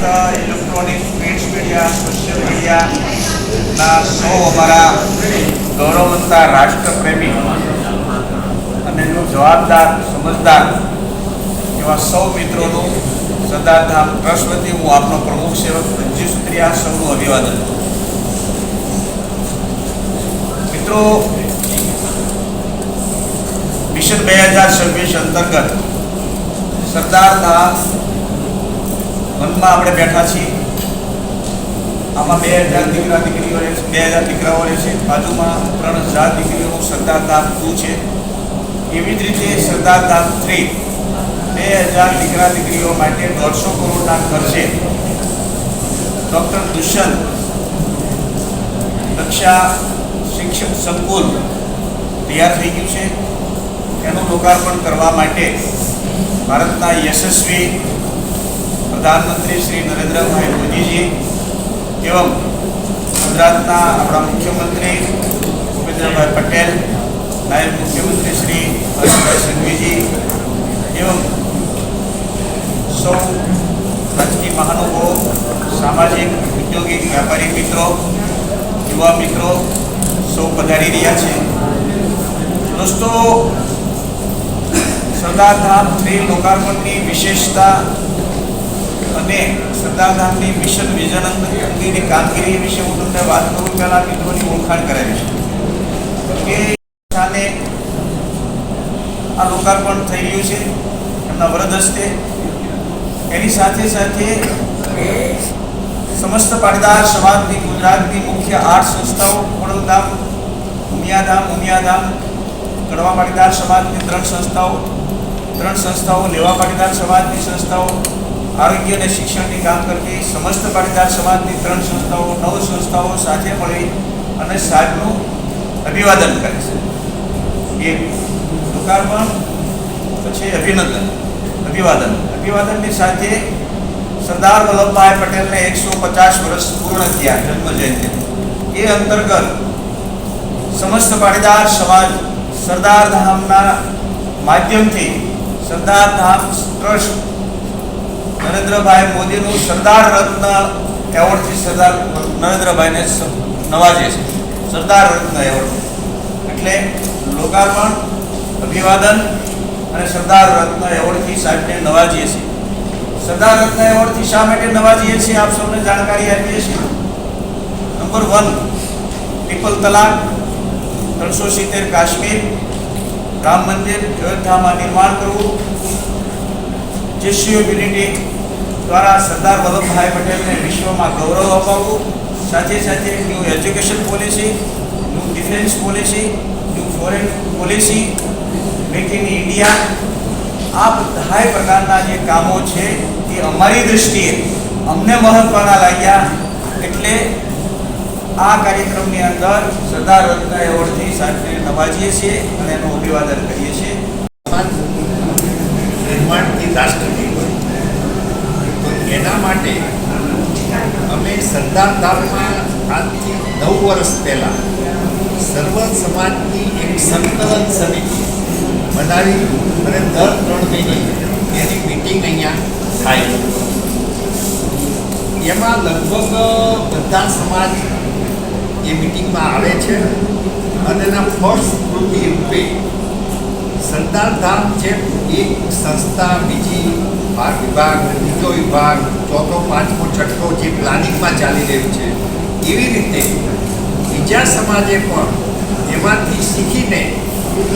Electronic print media, social મીડિયાના સૌ અમારા ગૌરવવંતા રાષ્ટ્રપ્રેમી અને જવાબદાર સમજદાર એવા સૌ મિત્રોનું સરદારધામ ટ્રસ્ટ વતી હું આપનો પ્રમુખ સેવક રણજીત સુત્રિયા સૌનું અભિવાદન. મિત્રો, મિશન 2026 અંતર્ગત સરદારધામ વનમાં આપણે બેઠા છીએ. આમાં 2000 દીકરા દીકરીઓ રહે છે, 2000 દીકરાઓ રહે છે, બાજુમાં 3000 દીકરીઓનું સરદારધામ 2 છે. એવી જ રીતે સરદારધામ 3 2000 દીકરા દીકરીઓ માટે 150 કરોડના ખર્ચે ડૉક્ટર દુષ્યંત રક્ષા શિક્ષણ સંકુલ તૈયાર થઈ ગયું છે. એનું લોકાર્પણ કરવા માટે ભારતના યશસ્વી પ્રધાનમંત્રી શ્રી નરેન્દ્રભાઈ મોદીજી એવં ગુજરાતના આપણા મુખ્યમંત્રી ભૂપેન્દ્રભાઈ પટેલ, નાયબ મુખ્યમંત્રી શ્રી હર્ષભાઈ સંઘવીજી એવં સૌ રાજકીય મહાનુભાવો, સામાજિક, ઔદ્યોગિક, વ્યાપારી મિત્રો, યુવા મિત્રો સૌ પધારી રહ્યા છે. દોસ્તો, સરદારધામ 3 લોકાર્પણની વિશેષતા અને સરદારધામની મિશન વિઝન અંગેની કામગીરી વિશે હું તમને વાત કરું પહેલાં મિત્રોની ઓળખાણ કરાવી છે કે સ્થાને આ લોકાર્પણ થઈ રહ્યું છે એમના વરદ હસ્તે. એની સાથે સાથે સમસ્ત પાટીદાર સમાજની ગુજરાતની મુખ્ય 8 સંસ્થાઓ, ખોડલધામ, ઉમિયાધામ, કડવા પાટીદાર સમાજની 3 સંસ્થાઓ, લેવા પાટીદાર સમાજની સંસ્થાઓ, આરોગ્ય અને શિક્ષણની કામ કરતી સમસ્ત પાટીદાર સમાજની 3 સંસ્થાઓ, 9 સંસ્થાઓ સાથે મળી અને સાહેબનું અભિવાદન કરે છે. એક લોકાર્પણ, પછી અભિવાદનની સાથે સરદાર વલ્લભભાઈ પટેલને 150 વર્ષ પૂર્ણ થયા જન્મ જયંતિ. એ અંતર્ગત સમસ્ત પાટીદાર સમાજ સરદારધામના માધ્યમથી સરદારધામ ટ્રસ્ટ નરેન્દ્રભાઈ મોદીનું સરદાર રત્ન એવોર્ડથી સરદાર નરેન્દ્રભાઈને નવાજે છે. સરદાર રત્ન એવોર્ડ એટલે લોકાર્પણ, અભિવાદન અને સરદાર રત્ન એવોર્ડથી સાહેબને નવાજીએ છીએ. સરદાર રત્ન એવોર્ડથી શા માટે નવાજીએ છીએ આપ સૌને જાણકારી આપીએ છીએ. નંબર 1, ટ્રિપલ તલાક, 370 કાશ્મીર, રામ મંદિર અયોધ્યામાં નિર્માણ કરવું, જેસીઓ યુનિટી દ્વારા સરદાર વલ્લભભાઈ પટેલને વિશ્વમાં ગૌરવ અપાવવું, સાથે સાથે new education policy, new defence policy, new foreign policy, make in India, આ બધા પ્રકારના જે કામો છે એ અમારી દૃષ્ટિએ અમને મહત્વના લાગ્યા. એટલે આ કાર્યક્રમની અંદર સરદાર રત્ન એવોર્ડથી સાહેબને નવાજીએ છીએ અને એનું અભિવાદન કરીએ છીએ. નિર્માણથી રાષ્ટ્ર નિર્માણ, તો એના માટે અમે સરદારધામમાં આજથી 9 વર્ષ પહેલાં સર્વ સમાજની એક સંકલન સમિતિ બનાવી અને દર 3 મહિને એની મિટિંગ અહીંયા થાય. એમાં લગભગ બધા સમાજ એ મિટિંગમાં આવે છે અને એના ફર્સ્ટ કૃતિ રૂપે સરદારધામ છે એક સંસ્થા, બીજી વિભાગ, ત્રીજો વિભાગ, ચોથો, પાંચમો, છઠ્ઠો જે પ્લાનિંગમાં ચાલી રહ્યું છે, એવી રીતે બીજા સમાજે પણ એમાંથી શીખીને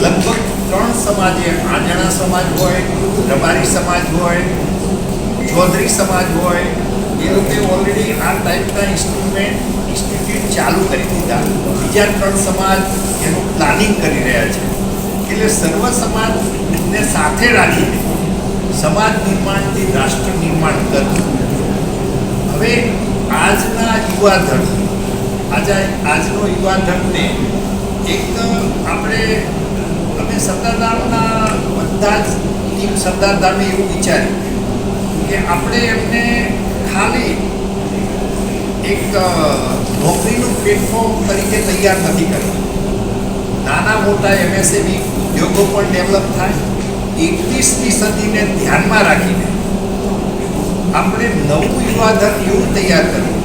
લગભગ 3 સમાજે, આંજણા સમાજ હોય, રબારી સમાજ હોય, ચૌધરી સમાજ હોય, એ રીતે ઓલરેડી આ ટાઈપના ઇન્સ્ટિટ્યૂટ ચાલુ કરી દીધા. બીજા 3 સમાજ એનું પ્લાનિંગ કરી રહ્યા છે. એટલે સર્વ સમાજને સાથે રાખીને સમાજ નિર્માણથી રાષ્ટ્ર નિર્માણ કરવું. હવે આજનો યુવાધનને એક અમે સરદારધામના બધા જ ટીમ સરદારધામે એવું વિચાર્યું કે આપણે એમને ખાલી એક નોકરીનું પ્લેટફોર્મ તરીકે તૈયાર નથી કરવું. નાના મોટા MSME ઉદ્યોગો પણ ડેવલપ થાય. 21મી સદીને ધ્યાનમાં રાખીને આપણે નવું યુવાધન એવું તૈયાર કર્યું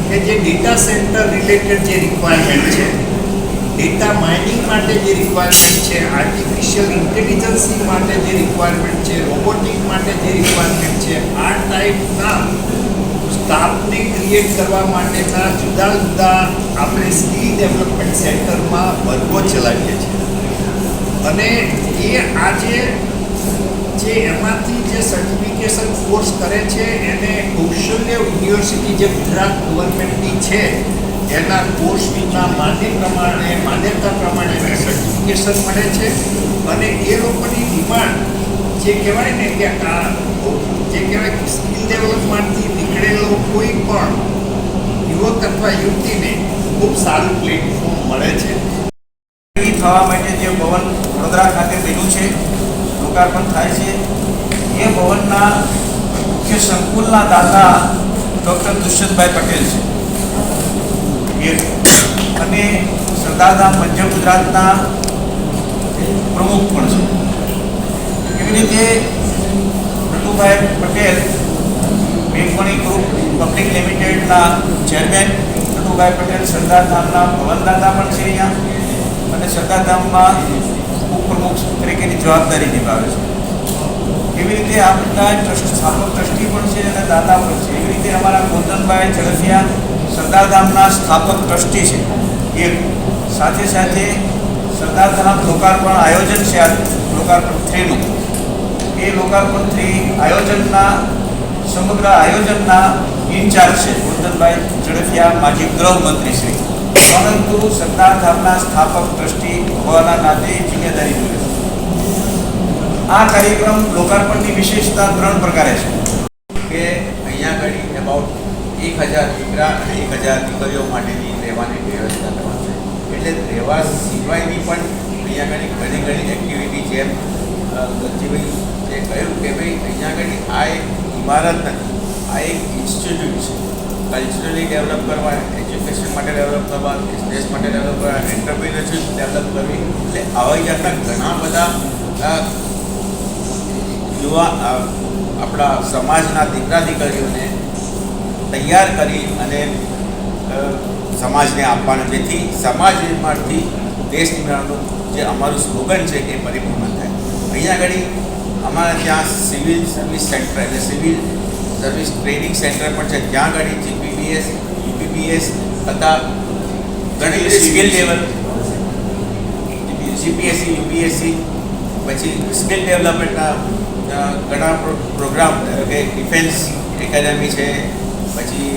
કે જે ડેટા સેન્ટર રિલેટેડ જે રિક્વાયરમેન્ટ છે, ડેટા માઇનિંગ માટે જે રિક્વાયરમેન્ટ છે, આર્ટિફિશિયલ ઇન્ટેલિજન્સી માટે જે રિક્વાયરમેન્ટ છે, રોબોટિક માટે જે રિક્વાયરમેન્ટ છે, આ ટાઈપના સ્ટાફને ક્રિએટ કરવા માટેના જુદા જુદા આપણે સ્કિલ ડેવલપમેન્ટ સેન્ટરમાં વર્ગો ચલાવીએ છીએ. અને એ આજે જે એમાંથી જે સર્ટિફિકેશન કોર્સ કરે છે એને કૌશલ્ય યુનિવર્સિટી જે ગુજરાત ગવર્મેન્ટની છે એના કોર્સના માન્યતા પ્રમાણે એને સર્ટિફિકેશન મળે છે. અને એ લોકોની ડિમાન્ડ જે કહેવાય ને કે આ જે કહેવાય સ્કિલ ડેવલપમેન્ટથી નીકળેલો કોઈ પણ યુવક અથવા યુવતીને ખૂબ સારું પ્લેટફોર્મ મળે છે. થવા માટે જે ભવન વડોદરા ખાતે બન્યું છે, લોકાર્પણ થાય છે, એ ભવનના મુખ્ય સંકુલના દાતા ડૉક્ટર દુષ્યંતભાઈ પટેલ છે અને સરદારધામ મધ્ય ગુજરાતના પ્રમુખ પણ છે. એવી રીતે નટુભાઈ પટેલ મેઘમણી ગ્રુપ પબ્લિક લિમિટેડના ચેરમેન નટુભાઈ પટેલ સરદારધામના ભવનદાતા પણ છે અહીંયા અને સરદારધામમાં ઉપપ્રમુખ તરીકેની જવાબદારી નિભાવે છે. એવી રીતે આ બધા સ્થાપક ટ્રસ્ટી પણ છે અને દાતા પણ છે. એવી રીતે અમારા ગોંધનભાઈ ઝડફિયા સરદારધામના સ્થાપક ટ્રસ્ટી છે. એક સાથે સાથે સરદારધામ લોકાર્પણ આયોજન છે, આ લોકાર્પણ 3નું, એ લોકાર્પણ 3 આયોજનના સમગ્ર આયોજનના ઇન્ચાર્જ છે ગોંધનભાઈ ઝડફિયા, માજી ગૃહમંત્રી શ્રી. પરંતુ સરદારધામના સ્થાપક ટ્રસ્ટી હોવાના નાતે જિમ્મેદારી જોડે છે. આ કાર્યક્રમ લોકાર્પણની વિશેષતા 3 પ્રકારે છે કે અહીંયા આગળ અબાઉટ 1000 દીકરા અને 1000 દીકરીઓ માટેની રહેવાની વ્યવસ્થા કરવાની છે. એટલે રહેવા સિવાયની પણ અહીંયા આગળ ઘણી એક્ટિવિટી જેમ ગલજીભાઈ જે કહ્યું કે ભાઈ અહીંયા આગળ આ એક ઇમારત નથી, આ એક ઇન્સ્ટિટ્યૂટ છે. કલ્ચરલી ડેવલપ કરવા, એજ્યુકેશન માટે ડેવલપ કરવા, બિઝનેસ માટે ડેવલપ કરવા, એન્ટરપ્રિન્યોરશિપ ડેવલપ કરવી, એટલે આવી જાતના ઘણા બધા યુવા આપણા સમાજના દીકરા દીકરીઓને તૈયાર કરી અને સમાજને આપવાના, જેથી સમાજ નિર્માણથી દેશ નિર્માણનું જે અમારું સ્લોગન છે એ પરિપૂર્ણ થાય. અહીંયા આગળ અમારા ત્યાં સિવિલ સર્વિસ સેન્ટર એટલે સિવિલ સર્વિસ ટ્રેનિંગ સેન્ટર પણ છે. જ્યાં આગળ જીપીબીએસ, યુપીબીએસ તથા ઘણી સ્કિલ લેવલ જીપીએસસી, યુપીએસસી, પછી સ્કિલ ડેવલપમેન્ટના ઘણા પ્રોગ્રામ કે ડિફેન્સ એકેડમી છે, પછી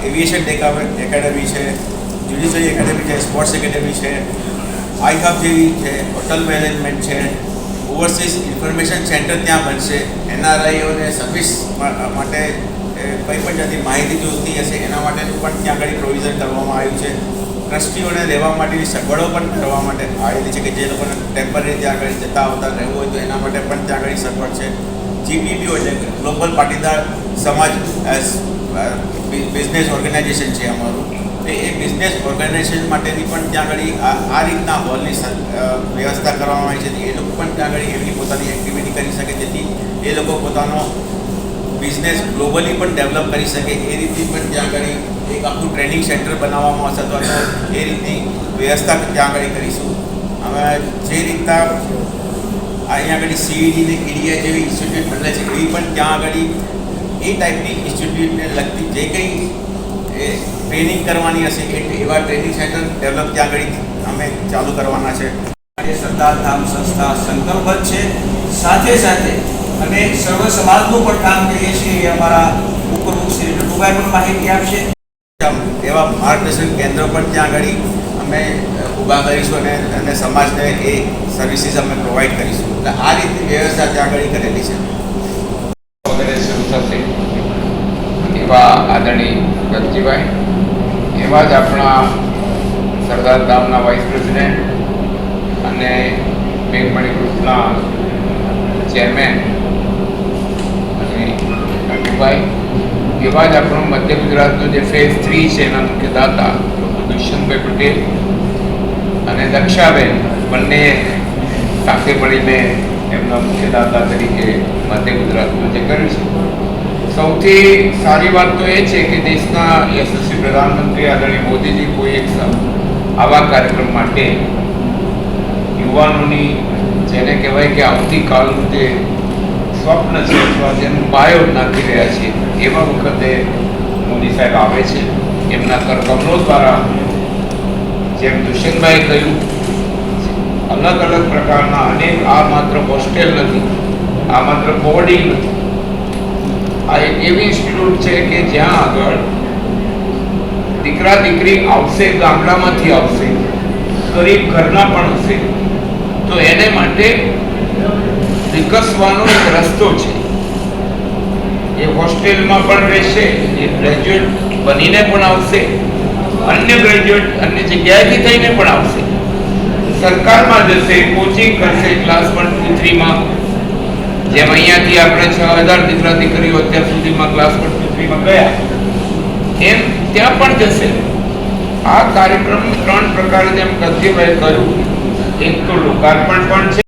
એવિએશન એકેડમી છે, જ્યુડિશરી એકેડમી છે, સ્પોર્ટ્સ એકેડમી છે, આઈ હબ જેવી છે, હોટલ મેનેજમેન્ટ છે, ઓવરસીઝ ઇન્ફોર્મેશન સેન્ટર ત્યાં બનશે. એનઆરઆઈઓને સર્વિસ માટે કંઈ પણ જાતની માહિતી જોઈતી હશે એના માટેનું પણ ત્યાં આગળ પ્રોવિઝન કરવામાં આવ્યું છે. ટ્રસ્ટીઓને રહેવા માટેની સગવડો પણ કરવા માટે આવેલી છે કે જે લોકોને ટેમ્પરરી ત્યાં આગળ જતા આવતા રહેવું હોય તો એના માટે પણ ત્યાં આગળ સગવડ છે. જીપીપીઓ એટલે ગ્લોબલ પાટીદાર સમાજ બિઝનેસ ઓર્ગેનાઇઝેશન છે અમારું, એ બિઝનેસ ઓર્ગેનાઇઝેશન માટેની પણ ત્યાં આગળ આ રીતના હોલની વ્યવસ્થા કરવામાં આવી છે. એ લોકો પણ ત્યાં આગળ એમની પોતાની એક્ટિવિટી કરી શકે, જેથી એ લોકો પોતાનો બિઝનેસ ગ્લોબલી પણ ડેવલપ કરી શકે. એ રીતની પણ ત્યાં આગળ એક આખું ટ્રેનિંગ સેન્ટર બનાવવામાં આવશે અથવા તો એ રીતની વ્યવસ્થા ત્યાં આગળ કરીશું. હવે જે રીતના અહીંયા આગળ સીઈડી ને ઈડીઆઈ જેવી ઇન્સ્ટિટ્યૂટ બને છે એવી પણ ત્યાં આગળ એ ટાઈપની ઇન્સ્ટિટ્યૂટને લગતી જે કંઈ એ ટ્રેનિંગ કરવાની હશે એવા ટ્રેનિંગ સેન્ટર ડેવલપ ત્યાં આગળ અમે ચાલુ કરવાના છે. સરદારધામ સંસ્થા સંકલ્પબદ્ધ છે. સાથે સાથે અને સર્વ સમાજનું પણ કામ કરીએ છીએ. અમારા ઉપપ્રમુખ શ્રી નટુભાઈ પણ માહિતી આપશે. એવા માર્ગદર્શન કેન્દ્રો પણ ત્યાં આગળ અમે ઊભા કરીશું અને સમાજને એ સર્વિસીસ અમે પ્રોવાઈડ કરીશું. એટલે આ રીતની વ્યવસ્થા ત્યાં આગળ કરેલી છે. વગેરે શરૂ થશે એવા આદરણીય ગલજીભાઈ, એવા જ આપણા સરદારધામના વાઇસ પ્રેસિડેન્ટ અને મેઘમણી ગ્રુપના ચેરમેન અને નટુભાઈ, એવા જ આપણું મધ્ય ગુજરાતનું જે ફેઝ 3 છે એના મુખ્ય દાતા દુષ્યંતભાઈ પટેલ અને દક્ષાબેન બંને સાથે મળીને એમના મુખ્ય દાતા તરીકે મધ્ય ગુજરાતમાં જે કર્યું છે. સૌથી સારી વાત તો એ છે કે દેશના યશસ્વી પ્રધાનમંત્રી આદરણીય મોદીજી કોઈ એક આવા કાર્યક્રમ માટે યુવાનોની જેને કહેવાય કે આવતીકાલનું જે સ્વપ્ન છે અથવા જેનો પાયો નાખી રહ્યા છે એવા વખતે મોદી સાહેબ આવે છે. એમના કરકમલો દ્વારા જેમ દુષ્યંતભાઈ કહ્યું અલગ અલગ પ્રકારના અનેક, આ માત્ર હોસ્ટેલ નથી, આ માત્ર બોર્ડિંગ નથી, આ એક એવી ઇન્સ્ટિટ્યૂટ છે કે જ્યાં આગળ દીકરા દીકરી આવશે, ગામડામાંથી આવશે, ગરીબ ઘરના પણ હશે, તો એને માટે વિકસવાનો એક રસ્તો છે. એ હોસ્ટેલમાં પણ રહેશે, એ ગ્રેજ્યુએટ બનીને પણ આવશે, અન્ય ગ્રેજ્યુએટ અન્ય જગ્યાએથી થઈને પણ આવશે, સરકારમાં જશે, કોચિંગ કરશે ક્લાસ 1 to 3માં, જેમ અહીંયાથી આપણે 6000 દીકરા દીકરીઓ અત્યાર સુધીમાં ક્લાસ 1 to 3માં ગયા, એમ ત્યાં પણ જશે. આ કાર્યક્રમ 3 પ્રકારે જેમ કદ્યુભાઈ કહ્યું, એક તો લોકાર્પણ પણ છે.